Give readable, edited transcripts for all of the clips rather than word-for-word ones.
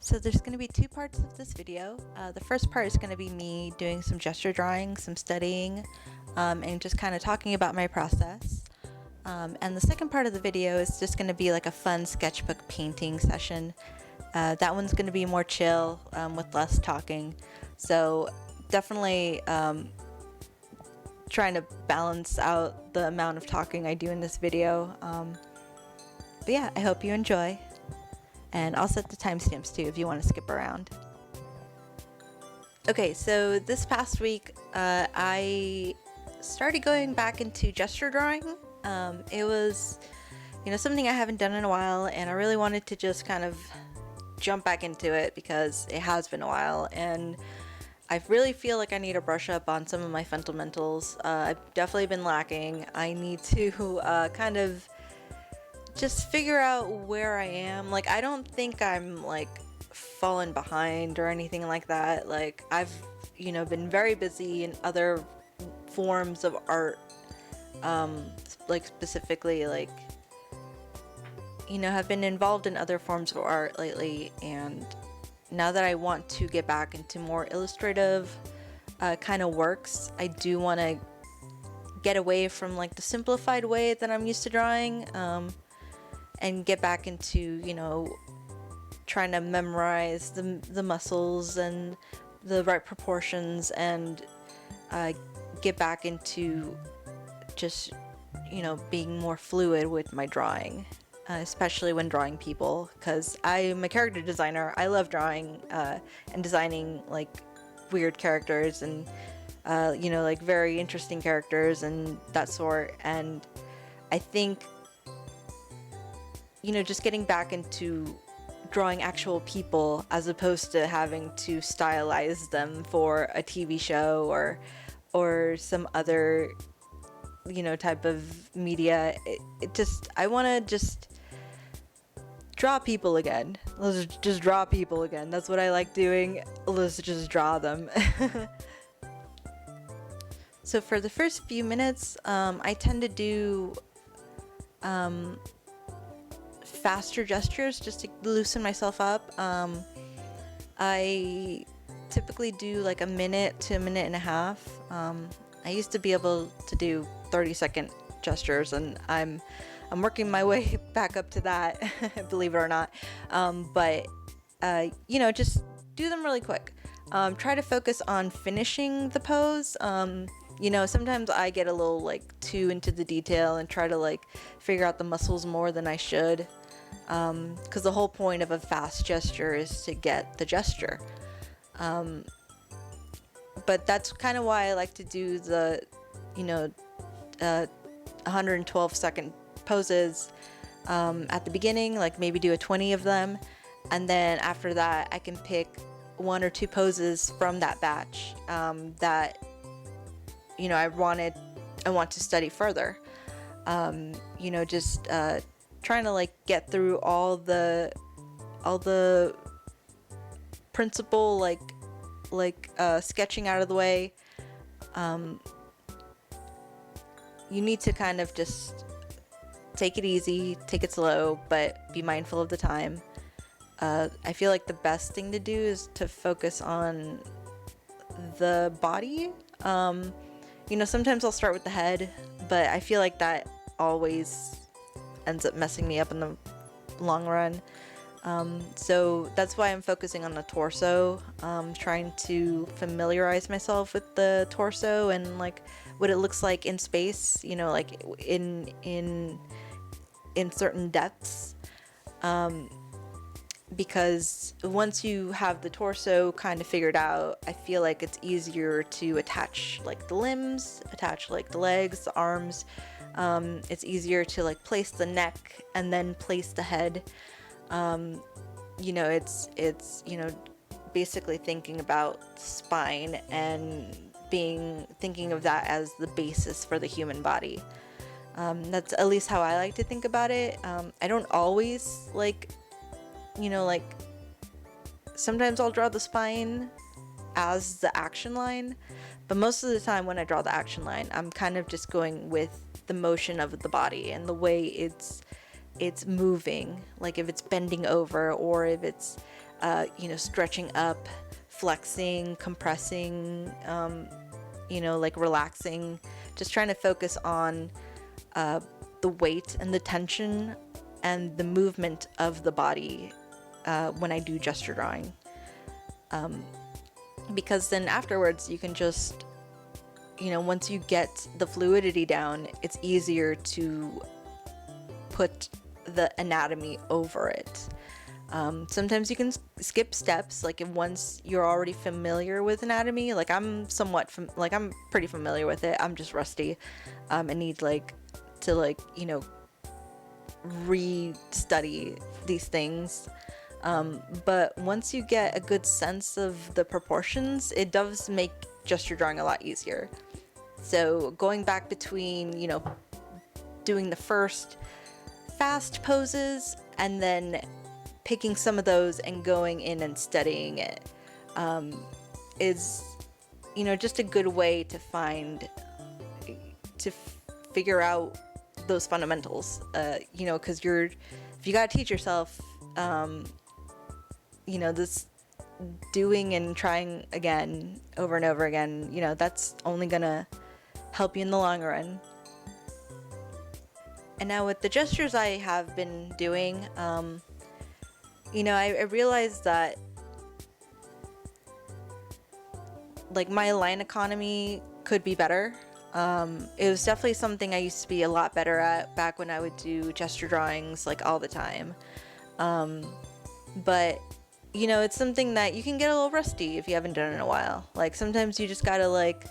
So there's going to be two parts of this video. The first part is going to be me doing some gesture drawing, some studying, and just kind of talking about my process. And the second part of the video is just going to be like a fun sketchbook painting session. That one's going to be more chill, with less talking. So definitely trying to balance out the amount of talking I do in this video. But yeah, I hope you enjoy. And I'll set the timestamps too if you want to skip around. Okay, so this past week I started going back into gesture drawing. It was, something I haven't done in a while, and I really wanted to just kind of jump back into it because it has been a while, and I really feel like I need to brush up on some of my fundamentals. I've definitely been lacking. I need to kind of just figure out where I am. Like, I don't think I'm like fallen behind or anything like that. Like, I've been very busy in other forms of art, like specifically like have been involved in other forms of art lately, and now that I want to get back into more illustrative kind of works, I do want to get away from like the simplified way that I'm used to drawing, and get back into, trying to memorize the muscles and the right proportions, and get back into just, being more fluid with my drawing, especially when drawing people, because I'm a character designer. I love drawing and designing like weird characters and, like very interesting characters and that sort. And I think just getting back into drawing actual people as opposed to having to stylize them for a TV show or some other type of media. I want to just draw people again. Let's just draw people again. That's what I like doing. Let's just draw them. So for the first few minutes, I tend to do faster gestures just to loosen myself up. I typically do like a minute to a minute and a half. I used to be able to do 30-second gestures, and I'm working my way back up to that, believe it or not. But just do them really quick. Try to focus on finishing the pose. Sometimes I get a little like too into the detail and try to like figure out the muscles more than I should. Because the whole point of a fast gesture is to get the gesture. But that's kind of why I like to do the, 112-second poses at the beginning, like maybe do a 20 of them. And then after that, I can pick one or two poses from that batch that, I want to study further. Trying to like get through all the principal like sketching out of the way. You need to kind of just take it easy, take it slow, but be mindful of the time. I feel like the best thing to do is to focus on the body. Sometimes I'll start with the head, but I feel like that always ends up messing me up in the long run. So that's why I'm focusing on the torso, trying to familiarize myself with the torso and like what it looks like in space, like in certain depths. Because once you have the torso kind of figured out, I feel like it's easier to attach like the limbs, attach like the legs, the arms. It's easier to like place the neck and then place the head. It's basically thinking about spine and thinking of that as the basis for the human body. That's at least how I like to think about it. I don't always sometimes I'll draw the spine as the action line, but most of the time when I draw the action line, I'm kind of just going with the motion of the body and the way it's moving, like if it's bending over or if it's you know, stretching up, flexing, compressing, you know, like relaxing, just trying to focus on the weight and the tension and the movement of the body when I do gesture drawing. Because then afterwards you can just, you know, once you get the fluidity down, it's easier to put the anatomy over it. Sometimes you can skip steps, like if once you're already familiar with anatomy, like I'm I'm pretty familiar with it, I'm just rusty. I need like to like, you know, re-study these things. But once you get a good sense of the proportions, it does make gesture drawing a lot easier. So going back between, you know, doing the first fast poses and then picking some of those and going in and studying it is, you know, just a good way to figure out those fundamentals, you know, because if you gotta teach yourself, you know, this doing and trying again over and over again, you know, that's only gonna help you in the long run. And now with the gestures I have been doing, you know, I realized that like my line economy could be better. It was definitely something I used to be a lot better at back when I would do gesture drawings like all the time. But you know, it's something that you can get a little rusty if you haven't done it in a while. Like sometimes you just gotta like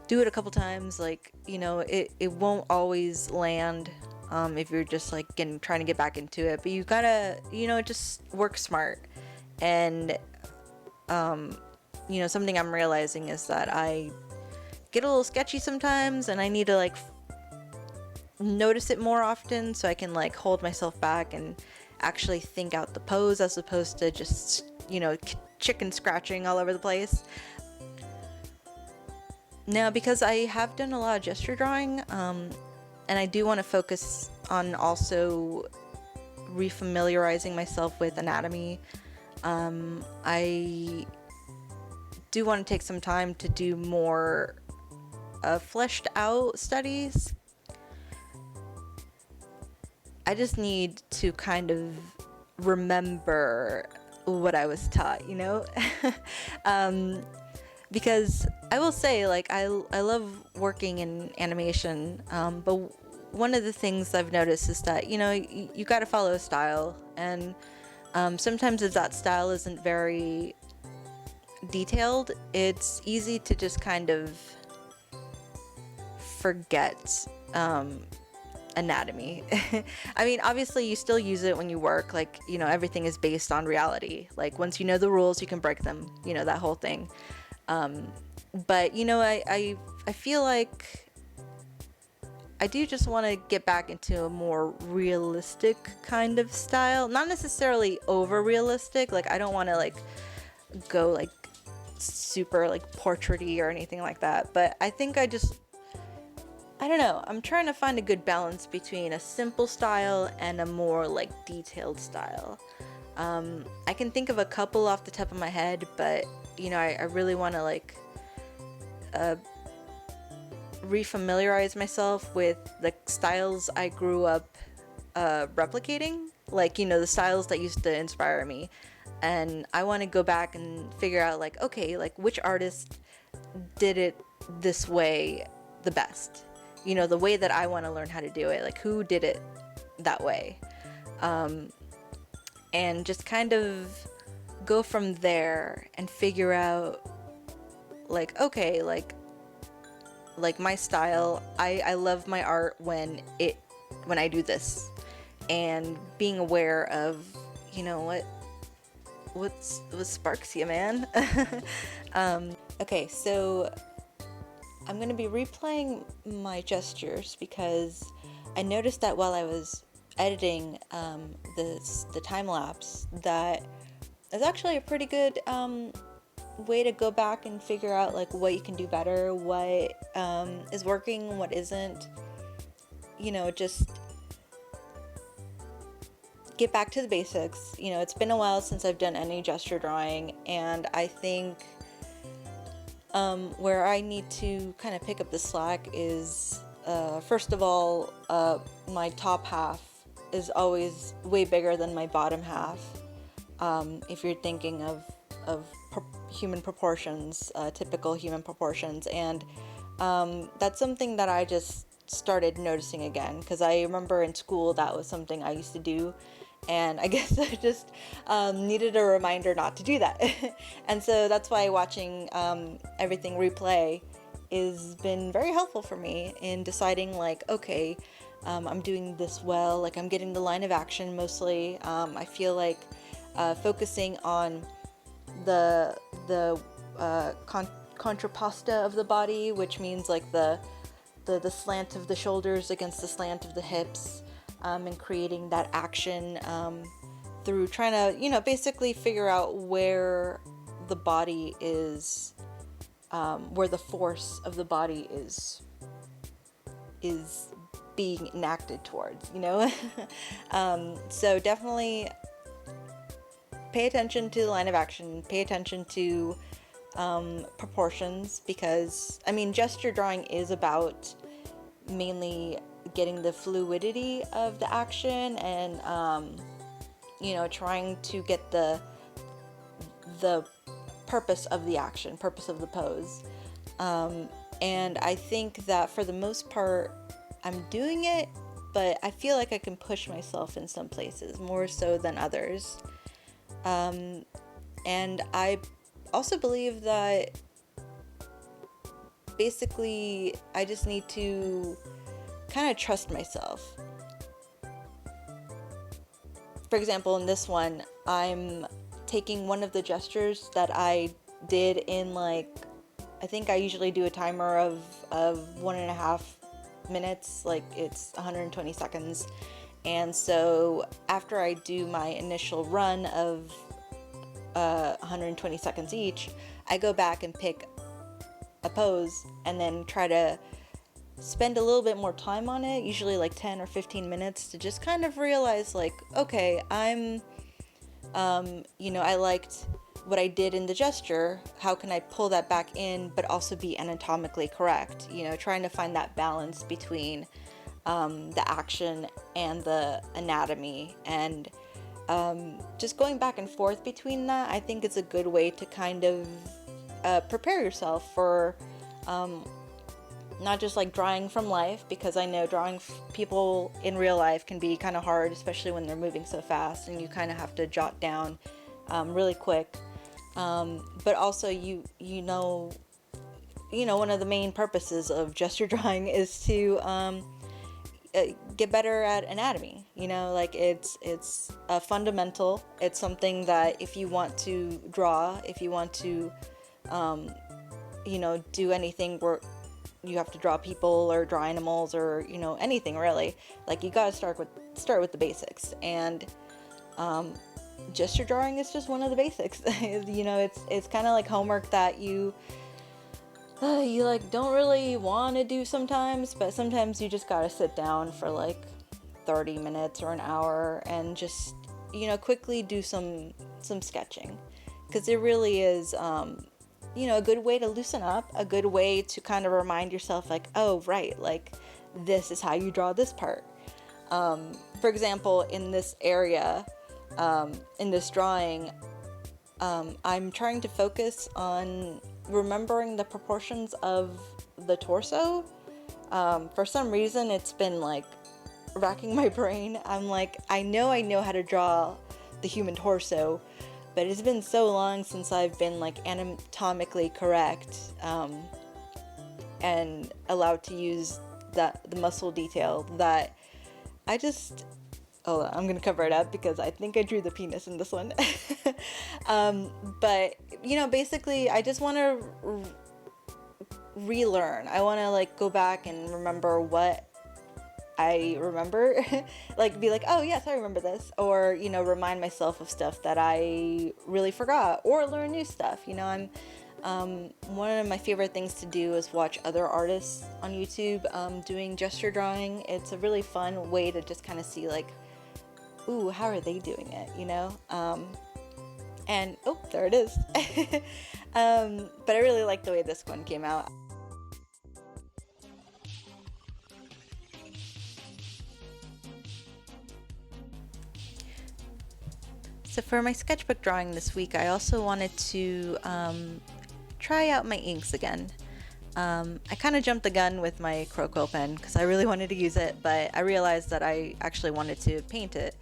do it a couple times, like, you know, it won't always land if you're just like trying to get back into it, but you gotta, you know, just work smart. And you know, something I'm realizing is that I get a little sketchy sometimes and I need to like notice it more often so I can like hold myself back and actually think out the pose as opposed to just, you know, chicken scratching all over the place. Now, because I have done a lot of gesture drawing, and I do want to focus on also refamiliarizing myself with anatomy, I do want to take some time to do more fleshed out studies. I just need to kind of remember what I was taught, you know? Because I will say, like, I love working in animation, but one of the things I've noticed is that, you know, you got to follow a style, and sometimes if that style isn't very detailed, it's easy to just kind of forget anatomy. I mean, obviously you still use it when you work, like, you know, everything is based on reality. Like once you know the rules, you can break them, you know, that whole thing. But you know, I feel like I do just want to get back into a more realistic kind of style, not necessarily over realistic. Like I don't want to like go like super like portraity or anything like that, but I think I don't know, I'm trying to find a good balance between a simple style and a more like detailed style. I can think of a couple off the top of my head, but you know, I really want to like refamiliarize myself with the styles I grew up replicating, like, you know, the styles that used to inspire me. And I want to go back and figure out like, okay, like which artist did it this way the best, you know, the way that I want to learn how to do it, like who did it that way, and just kind of go from there and figure out like, okay, like my style, I love my art when I do this, and being aware of, you know, what sparks you, man. Okay, so I'm gonna be replaying my gestures because I noticed that while I was editing the time lapse, that is actually a pretty good way to go back and figure out like what you can do better, what is working, what isn't. You know, just get back to the basics. You know, it's been a while since I've done any gesture drawing, and I think where I need to kind of pick up the slack is, first of all, my top half is always way bigger than my bottom half. If you're thinking of human proportions, typical human proportions, and that's something that I just started noticing again, because I remember in school that was something I used to do, and I guess I just needed a reminder not to do that. And so that's why watching everything replay has been very helpful for me in deciding, like, okay, I'm doing this well, like I'm getting the line of action mostly. I feel like focusing on the contrapposta of the body, which means like the slant of the shoulders against the slant of the hips, and creating that action through trying to, you know, basically figure out where the body is, where the force of the body is being enacted towards, you know. So definitely pay attention to the line of action, pay attention to proportions, because I mean, gesture drawing is about mainly getting the fluidity of the action and you know, trying to get the purpose of the action, purpose of the pose, and I think that for the most part I'm doing it, but I feel like I can push myself in some places more so than others. And I also believe that basically I just need to kind of trust myself. For example, in this one, I'm taking one of the gestures that I did in, like, I think I usually do a timer of 1.5 minutes, like it's 120 seconds. And so after I do my initial run of 120 seconds each, I go back and pick a pose and then try to spend a little bit more time on it, usually like 10 or 15 minutes, to just kind of realize, like, okay, I'm you know, I liked what I did in the gesture, how can I pull that back in but also be anatomically correct, you know, trying to find that balance between the action and the anatomy, and just going back and forth between that. I think it's a good way to kind of prepare yourself for not just like drawing from life, because I know drawing people in real life can be kind of hard, especially when they're moving so fast and you kind of have to jot down really quick, but also you know one of the main purposes of gesture drawing is to get better at anatomy. You know, like it's a fundamental. It's something that if you want to draw, if you want to you know, do anything where you have to draw people or draw animals or, you know, anything really, like you gotta start with the basics, and gesture drawing is just one of the basics. You know, it's kind of like homework that you like don't really want to do sometimes, but sometimes you just gotta sit down for like 30 minutes or an hour and just, you know, quickly do some sketching, because it really is you know, a good way to loosen up, a good way to kind of remind yourself, like, oh right, like this is how you draw this part. For example, in this area, in this drawing, I'm trying to focus on remembering the proportions of the torso. For some reason, it's been like racking my brain. I'm like, I know how to draw the human torso, but it's been so long since I've been like anatomically correct and allowed to use the muscle detail that I just... Hold on, I'm gonna cover it up because I think I drew the penis in this one. But, you know, basically I just want to relearn. I want to like go back and remember what I remember. Like be like, oh yes, I remember this. Or, you know, remind myself of stuff that I really forgot, or learn new stuff. You know, I'm one of my favorite things to do is watch other artists on YouTube doing gesture drawing. It's a really fun way to just kind of see like ooh, how are they doing it, you know? And oh, there it is. But I really like the way this one came out. So for my sketchbook drawing this week, I also wanted to try out my inks again. I kind of jumped the gun with my crow quill pen because I really wanted to use it, but I realized that I actually wanted to paint it.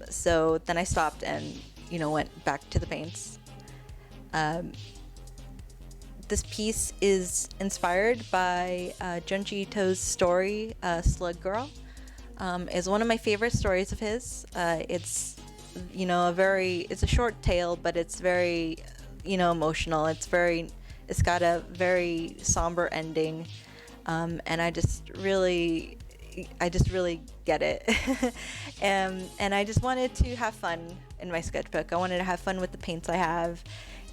So then I stopped and, you know, went back to the paints. This piece is inspired by Junji Ito's story, Slug Girl. Is one of my favorite stories of his. It's, you know, it's a short tale, but it's very, you know, emotional. It's got a very somber ending, and I just really get it. And I just wanted to have fun in my sketchbook. I wanted to have fun with the paints I have,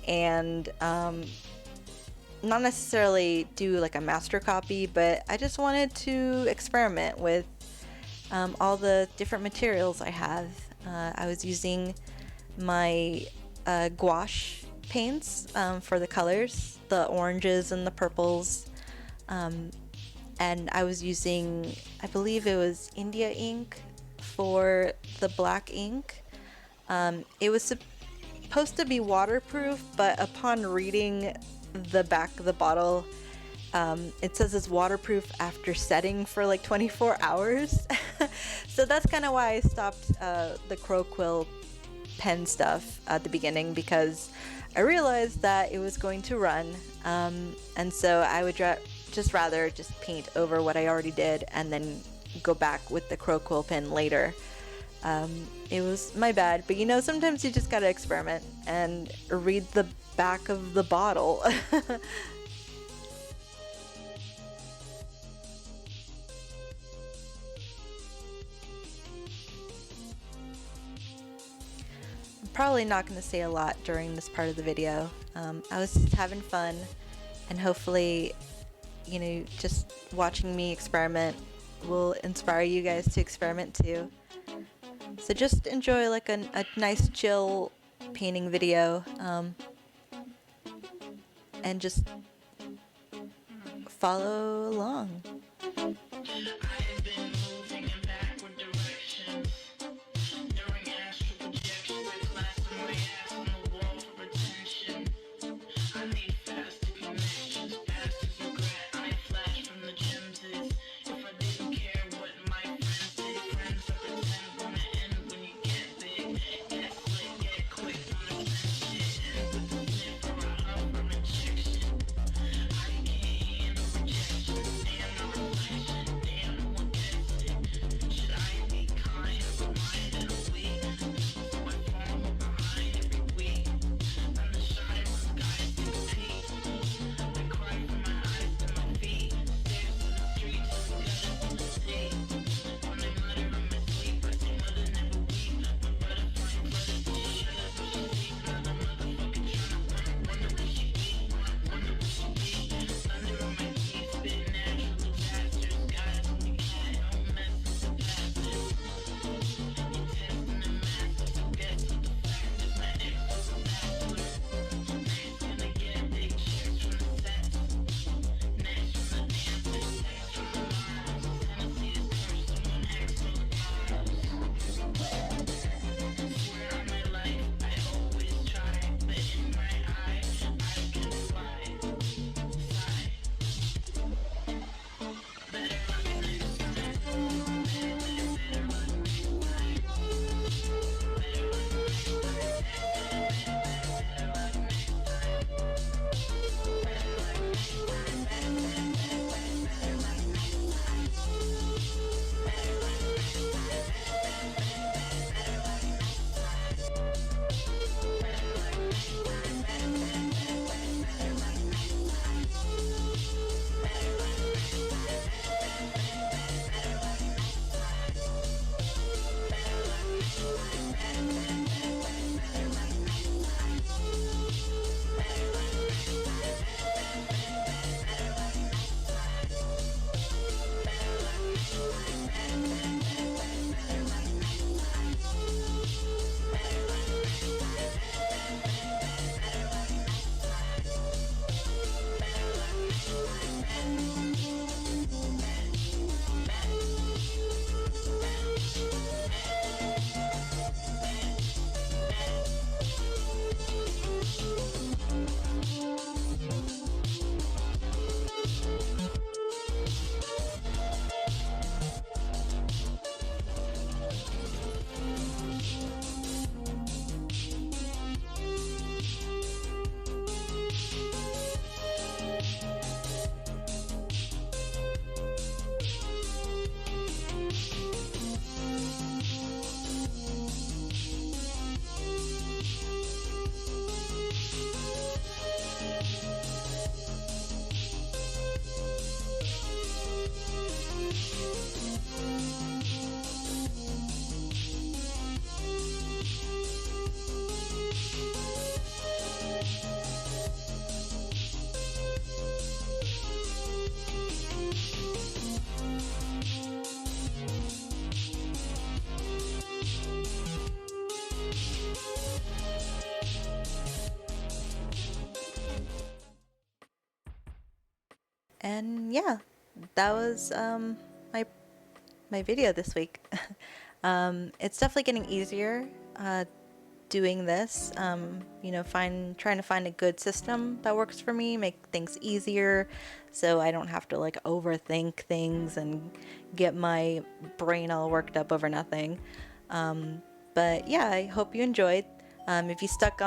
and not necessarily do like a master copy, but I just wanted to experiment with all the different materials I have. I was using my gouache paints for the colors, the oranges and the purples, and I was using, I believe it was India ink for the black ink. It was supposed to be waterproof, but upon reading the back of the bottle, it says it's waterproof after setting for like 24 hours. So that's kind of why I stopped the crow quill pen stuff at the beginning, because I realized that it was going to run, and so I would rather paint over what I already did and then go back with the crow quill pen later. It was my bad, but you know, sometimes you just gotta experiment and read the back of the bottle. Probably not going to say a lot during this part of the video. I was just having fun, and hopefully, you know, just watching me experiment will inspire you guys to experiment too. So just enjoy like a nice chill painting video, and just follow along. And yeah, that was my video this week. It's definitely getting easier doing this. You know, trying to find a good system that works for me, make things easier, so I don't have to like overthink things and get my brain all worked up over nothing. But yeah, I hope you enjoyed. If you stuck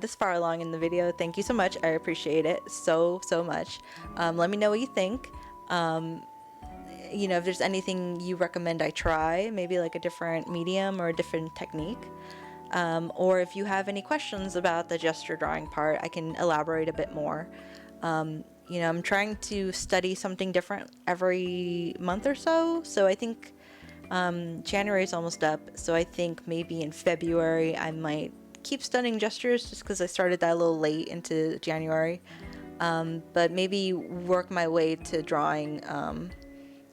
this far along in the video, thank you so much. I appreciate it so much. Let me know what you think. You know, if there's anything you recommend I try, maybe like a different medium or a different technique. Or if you have any questions about the gesture drawing part, I can elaborate a bit more. You know, I'm trying to study something different every month or so, so I think January is almost up, so I think maybe in February I might keep studying gestures just because I started that a little late into January. But maybe work my way to drawing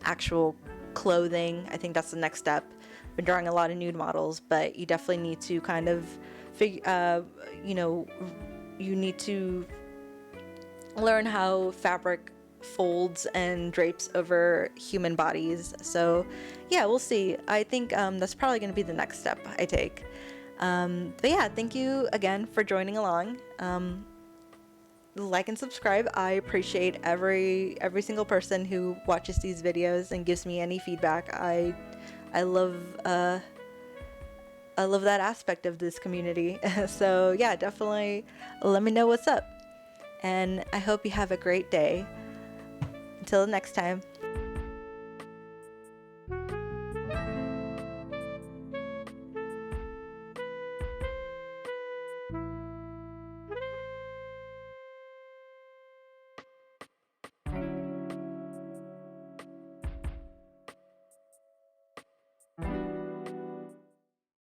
actual clothing. I think that's the next step. I've been drawing a lot of nude models, but you definitely need to kind of you know, you need to learn how fabric folds and drapes over human bodies. So yeah, we'll see. I think that's probably going to be the next step I take. But yeah, thank you again for joining along. Like and subscribe. I appreciate every single person who watches these videos and gives me any feedback. I love that aspect of this community. So yeah, definitely let me know what's up. And I hope you have a great day. Until next time.